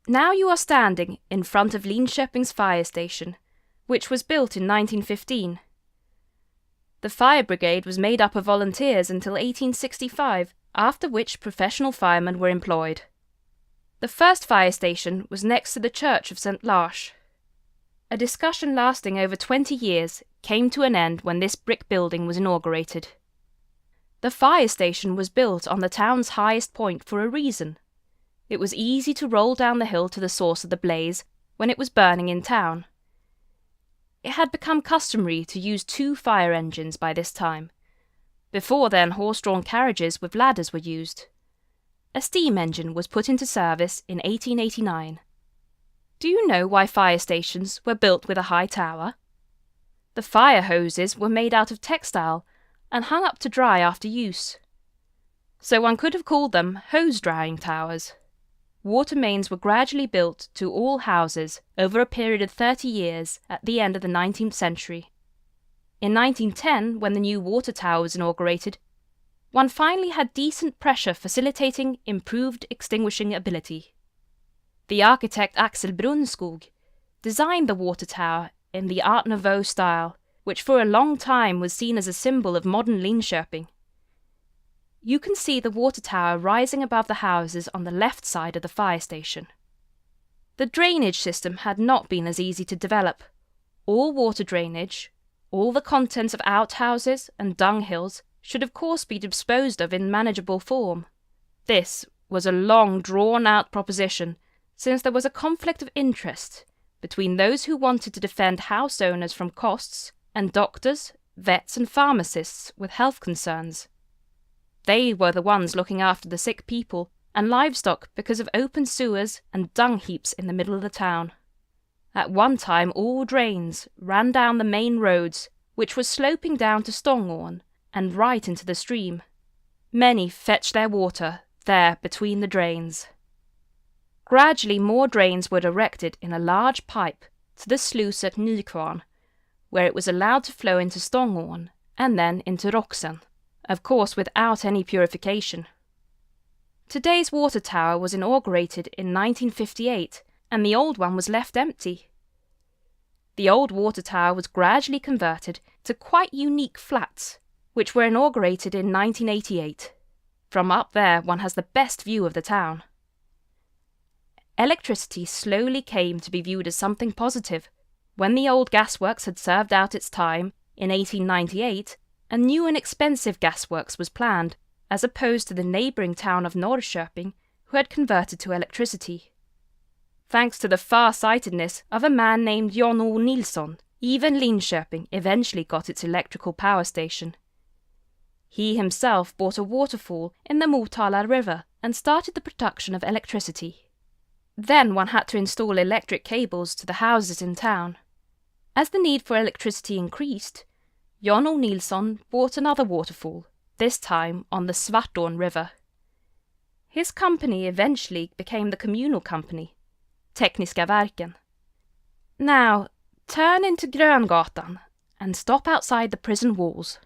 Now you are standing in front of Linköping's fire station, which was built in 1915. The fire brigade was made up of volunteers until 1865, after which professional firemen were employed. The first fire station was next to the church of St. Lars. A discussion lasting over 20 years came to an end when this brick building was inaugurated. The fire station was built on the town's highest point for a reason. It was easy to roll down the hill to the source of the blaze when it was burning in town. It had become customary to use 2 fire engines by this time. Before then, horse-drawn carriages with ladders were used. A steam engine was put into service in 1889. Do you know why fire stations were built with a high tower? The fire hoses were made out of textile and hung up to dry after use. So one could have called them hose-drying towers. Water mains were gradually built to all houses over a period of 30 years at the end of the 19th century. In 1910, when the new water tower was inaugurated, one finally had decent pressure facilitating improved extinguishing ability. The architect Axel Brunskog designed the water tower in the Art Nouveau style, which for a long time was seen as a symbol of modern Linköping. You can see the water tower rising above the houses on the left side of the fire station. The drainage system had not been as easy to develop. All water drainage, all the contents of outhouses and dunghills should of course be disposed of in manageable form. This was a long drawn-out proposition, since there was a conflict of interest between those who wanted to defend house owners from costs and doctors, vets and pharmacists with health concerns. They were the ones looking after the sick people and livestock because of open sewers and dung heaps in the middle of the town. At one time all drains ran down the main roads, which was sloping down to Stångån and right into the stream. Many fetched their water there between the drains. Gradually more drains were erected in a large pipe to the sluice at Nykvarn, where it was allowed to flow into Stångån and then into Roxen, of course without any purification. Today's water tower was inaugurated in 1958 and the old one was left empty. The old water tower was gradually converted to quite unique flats, which were inaugurated in 1988. From up there one has the best view of the town. Electricity slowly came to be viewed as something positive. When the old gasworks had served out its time in 1898, a new and expensive gasworks was planned, as opposed to the neighbouring town of Norrköping, who had converted to electricity. Thanks to the far-sightedness of a man named Jan O. Nilsson, even Linköping eventually got its electrical power station. He himself bought a waterfall in the Motala River and started the production of electricity. Then one had to install electric cables to the houses in town. As the need for electricity increased, Jan O. Nilsson bought another waterfall, this time on the Svartån River. His company eventually became the communal company, Tekniska Verken. Now, turn into Gröngatan and stop outside the prison walls.